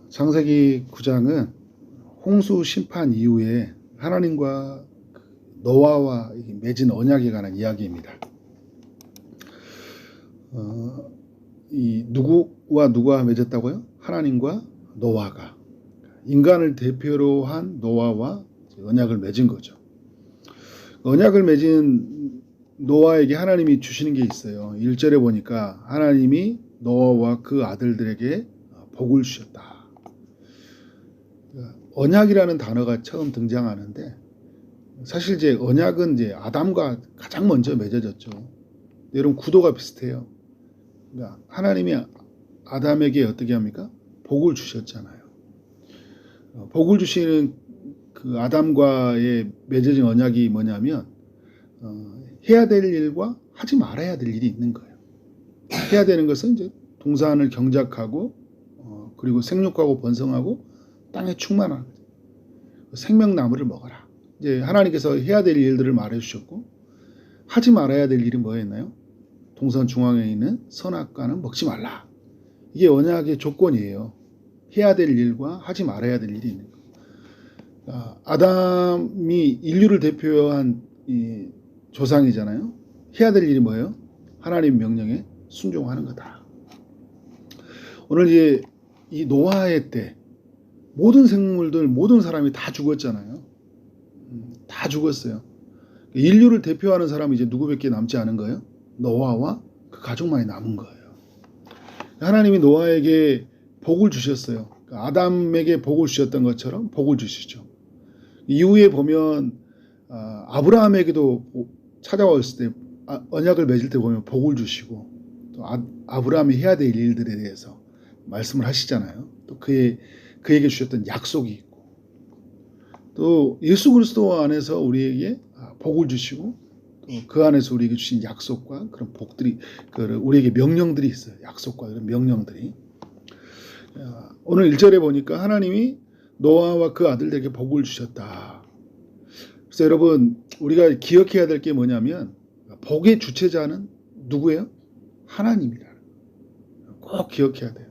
창세기 9장은 홍수 심판 이후에 하나님과 노아와 맺은 언약에 관한 이야기입니다. 이 누구와 누가 맺었다고요? 하나님과 노아가, 인간을 대표로 한 노아와 언약을 맺은 거죠. 언약을 맺은 노아에게 하나님이 주시는 게 있어요. 1절에 보니까 하나님이 노아와 그 아들들에게 복을 주셨다. 언약이라는 단어가 처음 등장하는데, 사실 이제 언약은 이제 아담과 가장 먼저 맺어졌죠. 여러분, 구도가 비슷해요. 그러니까 하나님이 아담에게 어떻게 합니까? 복을 주셨잖아요. 복을 주시는 그 아담과의 맺어진 언약이 뭐냐면, 해야 될 일과 하지 말아야 될 일이 있는 거예요. 해야 되는 것은 이제 동산을 경작하고, 그리고 생육하고 번성하고 땅에 충만한 생명나무를 먹어라. 이제 하나님께서 해야 될 일들을 말해 주셨고, 하지 말아야 될 일이 뭐였나요? 동산 중앙에 있는 선악과는 먹지 말라. 이게 언약의 조건이에요. 해야 될 일과 하지 말아야 될 일이 있는 거예요. 아담이 인류를 대표한 이 조상이잖아요. 해야 될 일이 뭐예요? 하나님 명령에 순종하는 거다. 오늘 이제 이 노아의 때 모든 생물들, 모든 사람이 다 죽었잖아요. 다 죽었어요. 인류를 대표하는 사람이 이제 누구밖에 남지 않은 거예요? 노아와 그 가족만이 남은 거예요. 하나님이 노아에게 복을 주셨어요. 아담에게 복을 주셨던 것처럼 복을 주시죠. 이후에 보면 아브라함에게도 찾아왔을 때, 언약을 맺을 때 보면 복을 주시고, 또 아브라함이 해야 될 일들에 대해서 말씀을 하시잖아요. 또 그에게 주셨던 약속이 있고, 또 예수 그리스도 안에서 우리에게 복을 주시고, 또 그 안에서 우리에게 주신 약속과 그런 복들이, 우리에게 명령들이 있어요. 약속과 그런 명령들이. 오늘 1절에 보니까 하나님이 노아와 그 아들들에게 복을 주셨다. 그래서 여러분, 우리가 기억해야 될 게 뭐냐면, 복의 주체자는 누구예요? 하나님이라. 꼭 기억해야 돼요.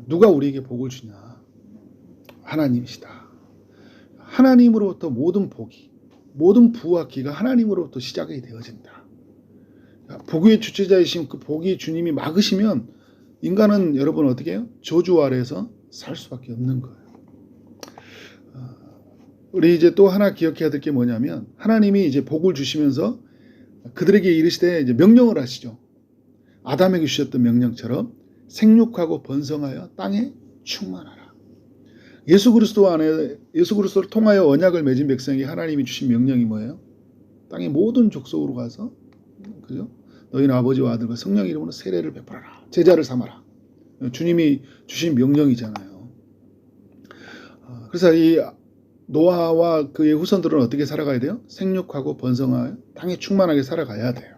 누가 우리에게 복을 주냐? 하나님이시다. 하나님으로부터 모든 복이, 모든 부와 기가 하나님으로부터 시작이 되어진다. 복의 주체자이신 그 복이 주님이 막으시면 인간은 여러분 어떻게 해요? 저주 아래에서 살 수밖에 없는 거예요. 우리 이제 또 하나 기억해야 될 게 뭐냐면, 하나님이 이제 복을 주시면서 그들에게 이르시되 이제 명령을 하시죠. 아담에게 주셨던 명령처럼 생육하고 번성하여 땅에 충만하라. 예수 그리스도를 통하여 언약을 맺은 백성에게 하나님이 주신 명령이 뭐예요? 땅의 모든 족속으로 가서, 그죠? 너희는 아버지와 아들과 성령 이름으로 세례를 베풀어라. 제자를 삼아라. 주님이 주신 명령이잖아요. 그래서 이 노아와 그의 후손들은 어떻게 살아가야 돼요? 생육하고 번성하여 땅에 충만하게 살아가야 돼요.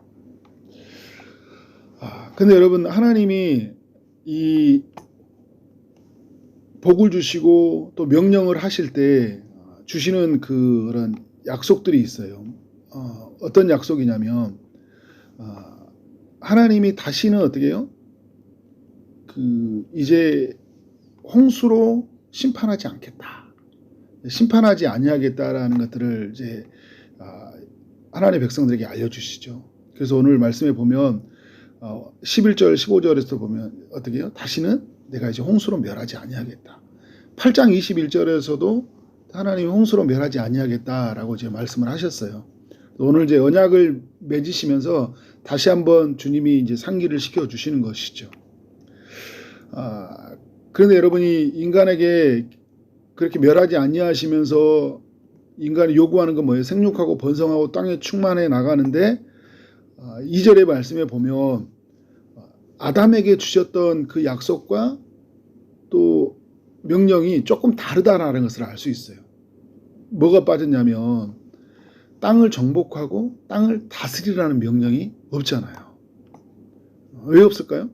근데 여러분, 하나님이 이 복을 주시고 또 명령을 하실 때 주시는 그런 약속들이 있어요. 어떤 약속이냐면, 하나님이 다시는 어떻게 해요? 이제 홍수로 심판하지 않겠다. 심판하지 아니하겠다라는 것들을 이제 하나님의 백성들에게 알려주시죠. 그래서 오늘 말씀에 보면 11절, 15절에서 보면 어떻게 해요? 다시는 내가 이제 홍수로 멸하지 아니하겠다. 8장 21절에서도 하나님이 홍수로 멸하지 아니하겠다라고 이제 말씀을 하셨어요. 오늘 이제 언약을 맺으시면서 다시 한번 주님이 이제 상기를 시켜 주시는 것이죠. 그런데 여러분이 인간에게 그렇게 멸하지 아니하시면서 인간이 요구하는 건 뭐예요? 생육하고 번성하고 땅에 충만해 나가는데, 2절의 말씀에 보면 아담에게 주셨던 그 약속과 또 명령이 조금 다르다라는 것을 알 수 있어요. 뭐가 빠졌냐면, 땅을 정복하고 땅을 다스리라는 명령이 없잖아요. 왜 없을까요?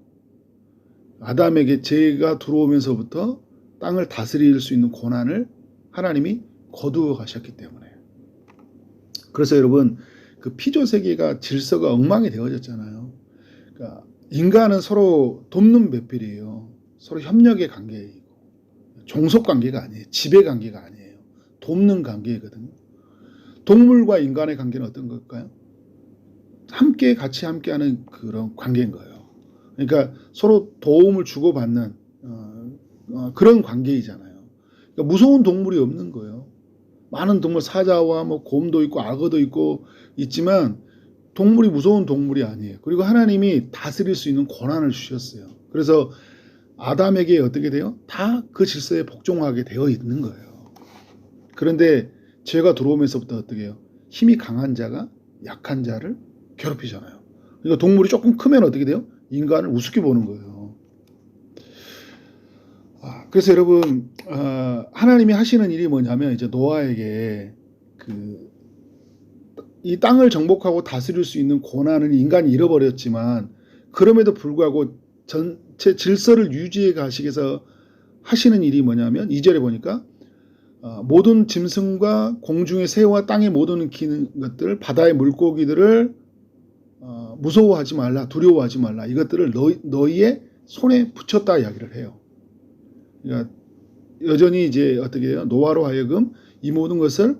아담에게 죄가 들어오면서부터 땅을 다스릴 수 있는 권한을 하나님이 거두어 가셨기 때문에. 그래서 여러분, 그 피조세계가 질서가 엉망이 되어졌잖아요. 그러니까 인간은 서로 돕는 배필이에요. 서로 협력의 관계이고, 종속 관계가 아니에요. 지배 관계가 아니에요. 돕는 관계거든요. 동물과 인간의 관계는 어떤 걸까요? 함께 같이 함께하는 그런 관계인 거예요. 그러니까 서로 도움을 주고받는 그런 관계이잖아요. 그러니까 무서운 동물이 없는 거예요. 많은 동물, 사자와 뭐 곰도 있고 악어도 있고 있지만 동물이 무서운 동물이 아니에요. 그리고 하나님이 다스릴 수 있는 권한을 주셨어요. 그래서 아담에게 어떻게 돼요? 다 그 질서에 복종하게 되어 있는 거예요. 그런데 죄가 들어오면서부터 어떻게 해요? 힘이 강한 자가 약한 자를 괴롭히잖아요. 그러니까 동물이 조금 크면 어떻게 돼요? 인간을 우습게 보는 거예요. 그래서 여러분, 하나님이 하시는 일이 뭐냐면 이제 노아에게 이 땅을 정복하고 다스릴 수 있는 권한을 인간이 잃어버렸지만 그럼에도 불구하고 전체 질서를 유지해 가시기 위해서 하시는 일이 뭐냐면 2절에 보니까 모든 짐승과 공중의 새와 땅의 모든 기는 것들, 바다의 물고기들을 무서워하지 말라, 두려워하지 말라. 이것들을 너희의 손에 붙였다 이야기를 해요. 그러니까 여전히 이제 어떻게 해요? 노아로 하여금 이 모든 것을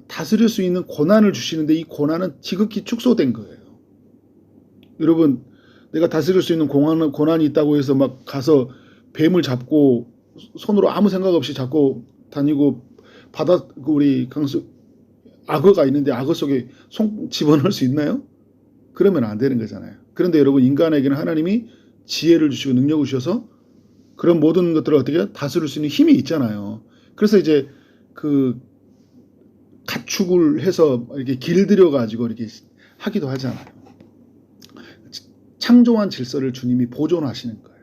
다스릴 수 있는 권한을 주시는데 이 권한은 지극히 축소된 거예요. 여러분, 내가 다스릴 수 있는 권한이 있다고 해서 막 가서 뱀을 잡고 손으로 아무 생각 없이 잡고 다니고 바다 우리 강수 악어가 있는데 악어 속에 손 집어넣을 수 있나요? 그러면 안 되는 거잖아요. 그런데 여러분, 인간에게는 하나님이 지혜를 주시고 능력을 주셔서 그런 모든 것들을 어떻게 다스릴 수 있는 힘이 있잖아요. 그래서 이제 그 가축을 해서 이렇게 길들여 가지고 이렇게 하기도 하잖아요. 창조한 질서를 주님이 보존하시는 거예요.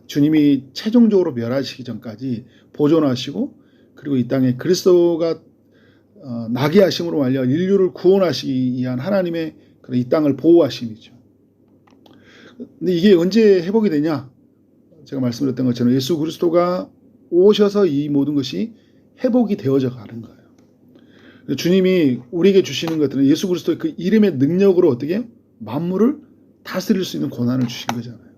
주님이 최종적으로 멸하시기 전까지 보존하시고 그리고 이 땅에 그리스도가 나게 하심으로 말려 인류를 구원하시기 위한 하나님의 이 땅을 보호하심이죠. 근데 이게 언제 회복이 되냐? 제가 말씀드렸던 것처럼 예수 그리스도가 오셔서 이 모든 것이 회복이 되어져 가는 거예요. 주님이 우리에게 주시는 것들은 예수 그리스도의 그 이름의 능력으로 어떻게 만물을 다스릴 수 있는 권한을 주신 거잖아요.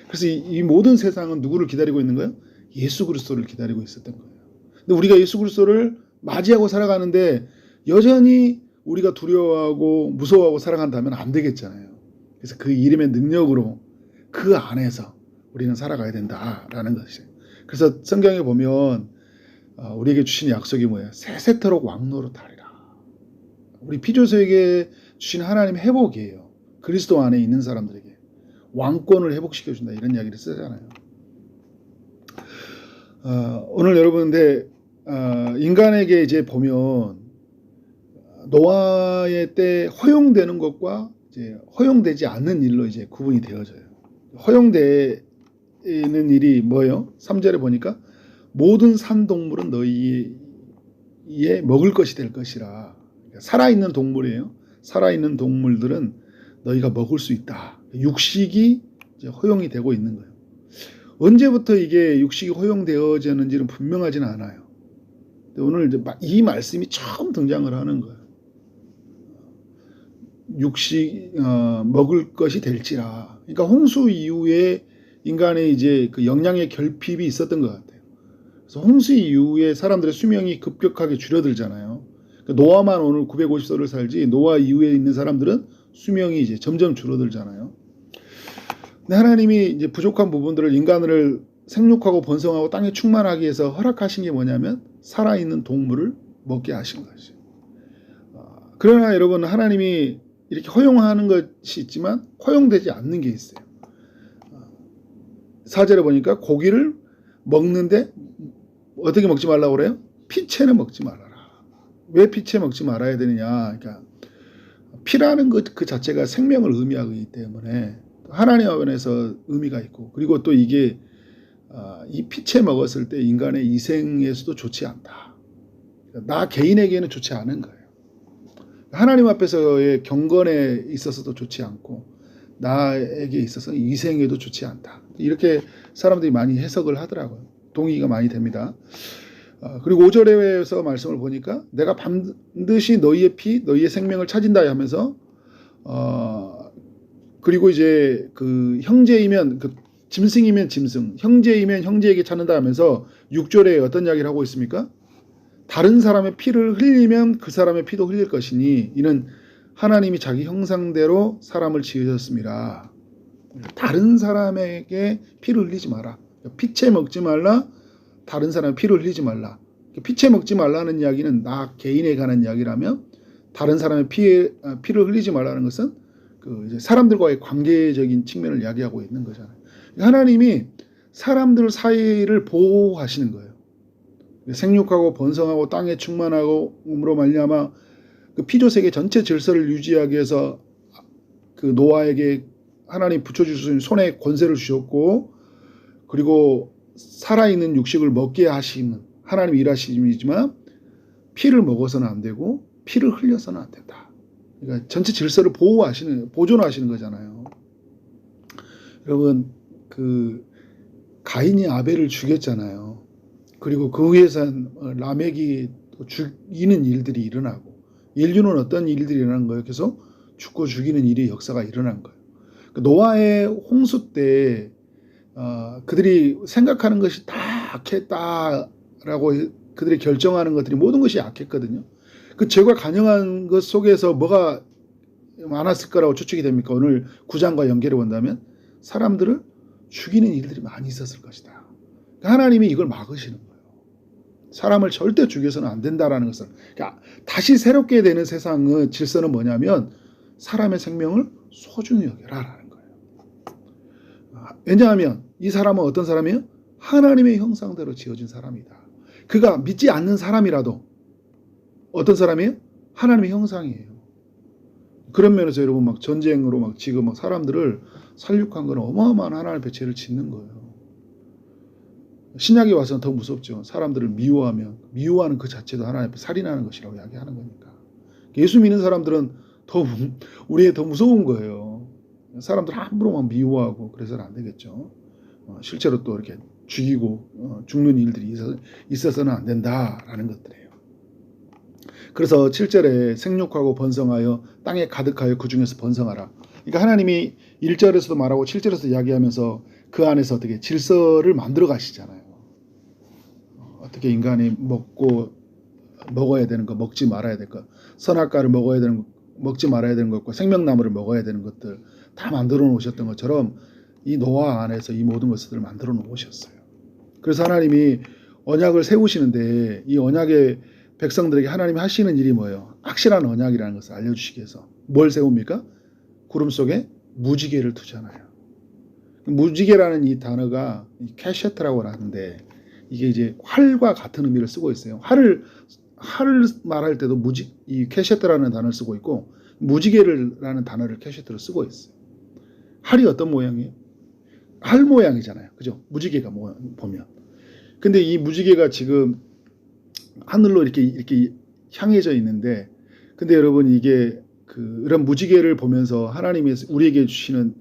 그래서 이 모든 세상은 누구를 기다리고 있는 거예요? 예수 그리스도를 기다리고 있었던 거예요. 근데 우리가 예수 그리스도를 맞이하고 살아가는데 여전히 우리가 두려워하고 무서워하고 살아간다면 안 되겠잖아요. 그래서 그 이름의 능력으로 그 안에서 우리는 살아가야 된다라는 것이에요. 그래서 성경에 보면 우리에게 주신 약속이 뭐예요? 세세토록 왕노릇하리라. 우리 피조세에게 주신 하나님의 회복이에요. 그리스도 안에 있는 사람들에게 왕권을 회복시켜준다 이런 이야기를 쓰잖아요. 오늘 여러분 근데 인간에게 이제 보면 노아의 때 허용되는 것과 이제 허용되지 않는 일로 이제 구분이 되어져요. 허용되는 일이 뭐예요? 3절에 보니까 모든 산동물은 너희의 먹을 것이 될 것이라. 그러니까 살아있는 동물이에요. 살아있는 동물들은 너희가 먹을 수 있다. 육식이 이제 허용이 되고 있는 거예요. 언제부터 이게 육식이 허용되어졌는지는 분명하지는 않아요. 오늘 이제 이 말씀이 처음 등장을 하는 거예요. 육식 먹을 것이 될지라. 그러니까 홍수 이후에 인간의 이제 그 영양의 결핍이 있었던 것 같아요. 그래서 홍수 이후에 사람들의 수명이 급격하게 줄어들잖아요. 노아만 오늘 950세를 살지 노아 이후에 있는 사람들은 수명이 이제 점점 줄어들잖아요. 근데 하나님이 이제 부족한 부분들을 인간을 생육하고 번성하고 땅에 충만하기 위해서 허락하신 게 뭐냐면 살아있는 동물을 먹게 하신 것이죠. 그러나 여러분 하나님이 이렇게 허용하는 것이 있지만 허용되지 않는 게 있어요. 4절에 보니까 고기를 먹는데 어떻게 먹지 말라고 그래요? 피채는 먹지 말아라. 왜 피채 먹지 말아야 되느냐? 그러니까 피라는 것 그 자체가 생명을 의미하기 때문에 하나님 앞에서 의미가 있고 그리고 또 이게 이 피채 먹었을 때 인간의 이생에서도 좋지 않다. 나 개인에게는 좋지 않은 거예요. 하나님 앞에서의 경건에 있어서도 좋지 않고 나에게 있어서 이생에도 좋지 않다. 이렇게 사람들이 많이 해석을 하더라고요. 동의가 많이 됩니다. 그리고 5절에서 말씀을 보니까 내가 반드시 너희의 피, 너희의 생명을 찾은다 하면서 그리고 이제 그 형제이면 그 짐승이면 짐승, 형제이면 형제에게 찾는다 하면서 6절에 어떤 이야기를 하고 있습니까? 다른 사람의 피를 흘리면 그 사람의 피도 흘릴 것이니 이는 하나님이 자기 형상대로 사람을 지으셨습니다. 다른 사람에게 피를 흘리지 마라. 피채 먹지 말라. 다른 사람의 피를 흘리지 말라. 피채 먹지 말라는 이야기는 나 개인에 관한 이야기라면 다른 사람의 피를 흘리지 말라는 것은 이제 사람들과의 관계적인 측면을 이야기하고 있는 거잖아요. 하나님이 사람들 사이를 보호하시는 거예요. 생육하고 번성하고 땅에 충만하고음으로 말미암아 그 피조세계 전체 질서를 유지하기 위해서 그 노아에게 하나님 붙여주신 손에 권세를 주셨고, 그리고 살아있는 육식을 먹게 하시는 하나님 일하심이지만 피를 먹어서는 안 되고 피를 흘려서는 안 된다. 그러니까 전체 질서를 보존하시는 거잖아요. 여러분, 가인이 아벨을 죽였잖아요. 그리고 그 위에서 라멕이 죽이는 일들이 일어나고, 인류는 어떤 일들이 일어난 거예요? 계속 죽고 죽이는 일이 역사가 일어난 거예요. 노아의 홍수 때 그들이 생각하는 것이 다 악했다라고 그들이 결정하는 것들이 모든 것이 악했거든요. 그 죄가 간영한 것 속에서 뭐가 많았을 거라고 추측이 됩니까? 오늘 9장과 연결해 본다면 사람들을 죽이는 일들이 많이 있었을 것이다. 하나님이 이걸 막으시는 거예요. 사람을 절대 죽여서는 안 된다라는 것을. 그러니까 다시 새롭게 되는 세상의 질서는 뭐냐면 사람의 생명을 소중히 여겨라라는 거예요. 왜냐하면 이 사람은 어떤 사람이에요? 하나님의 형상대로 지어진 사람이다. 그가 믿지 않는 사람이라도 어떤 사람이에요? 하나님의 형상이에요. 그런 면에서 여러분 막 전쟁으로 막 지금 막 사람들을 살육한 건 어마어마한 하나님의 죄를 짓는 거예요. 신약에 와서는 더 무섭죠. 사람들을 미워하는 그 자체도 하나님 앞에 살인하는 것이라고 이야기하는 거니까. 예수 믿는 사람들은 우리에 더 무서운 거예요. 사람들 함부로 막 미워하고 그래서는 안 되겠죠. 실제로 또 이렇게 죽이고 죽는 일들이 있어서는 안 된다라는 것들이에요. 그래서 7절에 생육하고 번성하여 땅에 가득하여 그 중에서 번성하라. 그러니까 하나님이 1절에서도 말하고 7절에서 이야기하면서 그 안에서 어떻게 질서를 만들어 가시잖아요. 어떻게 인간이 먹어야 되는 거, 먹지 말아야 될 것, 선악과를 먹지 말아야 되는 것과 생명나무를 먹어야 되는 것들 다 만들어 놓으셨던 것처럼 이 노아 안에서 이 모든 것들을 만들어 놓으셨어요. 그래서 하나님이 언약을 세우시는데 이 언약의 백성들에게 하나님이 하시는 일이 뭐예요? 확실한 언약이라는 것을 알려주시기 위해서 뭘 세웁니까? 구름 속에 무지개를 두잖아요. 무지개라는 이 단어가 캐셰트라고 하는데 이게 이제 활과 같은 의미를 쓰고 있어요. 활을 말할 때도 이 캐셰트라는 단어를 쓰고 있고 무지개라는 단어를 캐셰트로 쓰고 있어요. 활이 어떤 모양이에요? 활 모양이잖아요. 그죠? 무지개가 보면. 근데 이 무지개가 지금 하늘로 이렇게 향해져 있는데, 근데 여러분 이게 이런 무지개를 보면서 하나님이 우리에게 주시는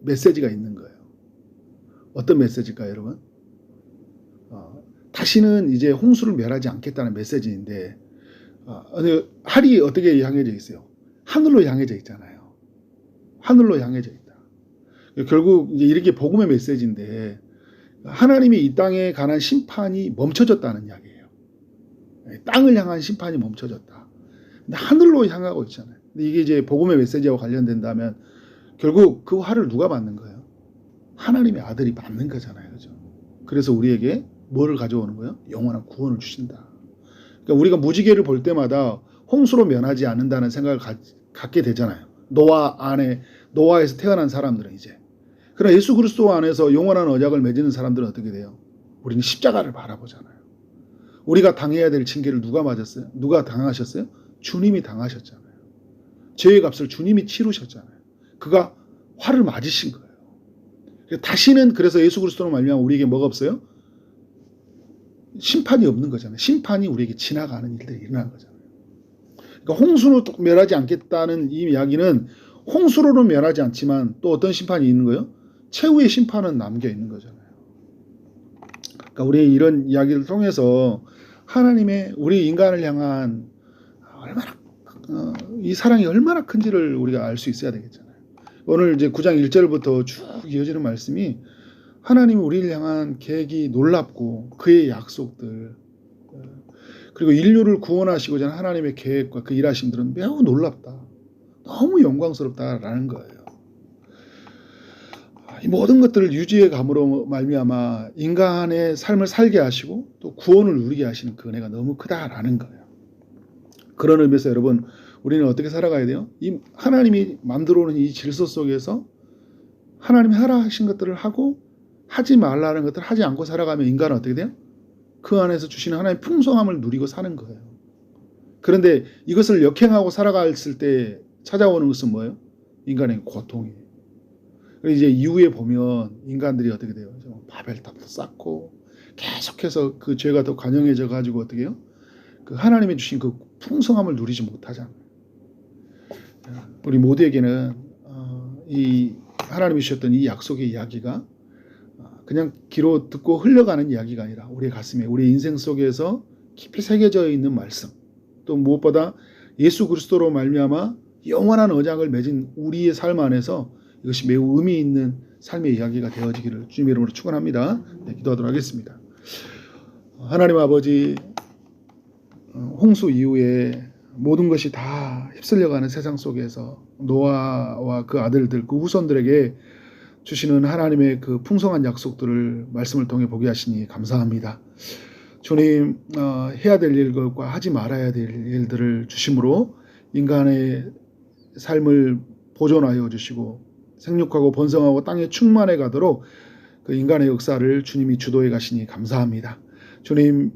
메시지가 있는 거예요. 어떤 메시지일까요, 여러분? 다시는 이제 홍수를 멸하지 않겠다는 메시지인데, 활이 어떻게 향해져 있어요? 하늘로 향해져 있잖아요. 하늘로 향해져 있다. 결국 이제 이렇게 복음의 메시지인데, 하나님이 이 땅에 관한 심판이 멈춰졌다는 이야기예요. 땅을 향한 심판이 멈춰졌다. 근데 하늘로 향하고 있잖아요. 근데 이게 이제 복음의 메시지와 관련된다면 결국 그 화를 누가 받는 거예요? 하나님의 아들이 받는 거잖아요. 그죠? 그래서 우리에게 뭐를 가져오는 거예요? 영원한 구원을 주신다. 그러니까 우리가 무지개를 볼 때마다 홍수로 면하지 않는다는 생각을 갖게 되잖아요. 노아에서 태어난 사람들은 이제. 그러나 예수 그리스도 안에서 영원한 언약을 맺는 사람들은 어떻게 돼요? 우리는 십자가를 바라보잖아요. 우리가 당해야 될 징계를 누가 맞았어요? 누가 당하셨어요? 주님이 당하셨잖아요. 죄의 값을 주님이 치르셨잖아요. 그가 화를 맞으신 거예요. 다시는 그래서 예수 그리스도로 말미암아 우리에게 뭐가 없어요? 심판이 없는 거잖아요. 심판이 우리에게 지나가는 일들이 일어나는 거잖아요. 그러니까 홍수로 멸하지 않겠다는 이 이야기는 홍수로는 멸하지 않지만 또 어떤 심판이 있는 거예요? 최후의 심판은 남겨 있는 거잖아요. 그러니까 우리 이런 이야기를 통해서 하나님의 우리 인간을 향한 얼마나 이 사랑이 얼마나 큰지를 우리가 알 수 있어야 되겠잖아요. 오늘 이제 9장 1절부터 쭉 이어지는 말씀이 하나님이 우리를 향한 계획이 놀랍고 그의 약속들, 그리고 인류를 구원하시고자 하는 하나님의 계획과 그 일하심들은 매우 놀랍다. 너무 영광스럽다라는 거예요. 이 모든 것들을 유지해 감으로 말미암아 인간의 삶을 살게 하시고 또 구원을 누리게 하시는 그 은혜가 너무 크다라는 거예요. 그런 의미에서 여러분, 우리는 어떻게 살아가야 돼요? 이 하나님이 만들어 놓은 이 질서 속에서 하나님이 하라 하신 것들을 하고 하지 말라는 것들을 하지 않고 살아가면 인간은 어떻게 돼요? 그 안에서 주시는 하나님의 풍성함을 누리고 사는 거예요. 그런데 이것을 역행하고 살아갔을 때 찾아오는 것은 뭐예요? 인간의 고통이에요. 이제 이후에 보면 인간들이 어떻게 돼요? 바벨탑도 쌓고 계속해서 그 죄가 더 관영해져 가지고 어떻게 해요? 그 하나님이 주신 그 풍성함을 누리지 못하잖아요. 우리 모두에게는 이 하나님이 주셨던 이 약속의 이야기가 그냥 귀로 듣고 흘러가는 이야기가 아니라 우리의 가슴에, 우리 인생 속에서 깊이 새겨져 있는 말씀, 또 무엇보다 예수 그리스도로 말미암아 영원한 언약을 맺은 우리의 삶 안에서 이것이 매우 의미 있는 삶의 이야기가 되어지기를 주님의 이름으로 축원합니다. 네, 기도하도록 하겠습니다. 하나님 아버지, 홍수 이후에 모든 것이 다 휩쓸려가는 세상 속에서 노아와 그 아들들, 그 후손들에게 주시는 하나님의 그 풍성한 약속들을 말씀을 통해 보게 하시니 감사합니다. 주님, 해야 될 일과 하지 말아야 될 일들을 주심으로 인간의 삶을 보존하여 주시고 생육하고 번성하고 땅에 충만해 가도록 그 인간의 역사를 주님이 주도해 가시니 감사합니다. 주님이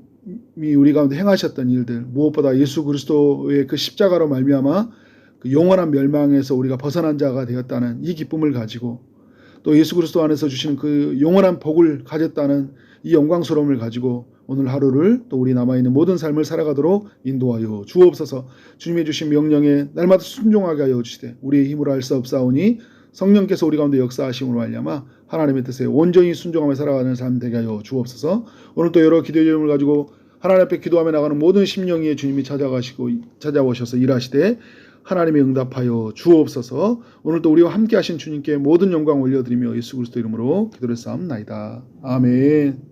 우리 가운데 행하셨던 일들, 무엇보다 예수 그리스도의 그 십자가로 말미암아 그 영원한 멸망에서 우리가 벗어난 자가 되었다는 이 기쁨을 가지고 또 예수 그리스도 안에서 주시는 그 영원한 복을 가졌다는 이 영광스러움을 가지고 오늘 하루를 또 우리 남아있는 모든 삶을 살아가도록 인도하여 주옵소서. 주님이 주신 명령에 날마다 순종하게 하여 주시되 우리의 힘으로 할 수 없사오니 성령께서 우리 가운데 역사하심으로 말미암아 하나님의 뜻에 온전히 순종하며 살아가는 삶 되게 하여 주옵소서. 오늘 또 여러 기도의 제목을 가지고 하나님 앞에 기도하며 나가는 모든 심령 위에 주님이 찾아오셔서 일하시되 하나님의 응답하여 주옵소서. 오늘 또 우리와 함께 하신 주님께 모든 영광 올려드리며 예수 그리스도 이름으로 기도를 쌓옵나이다. 아멘.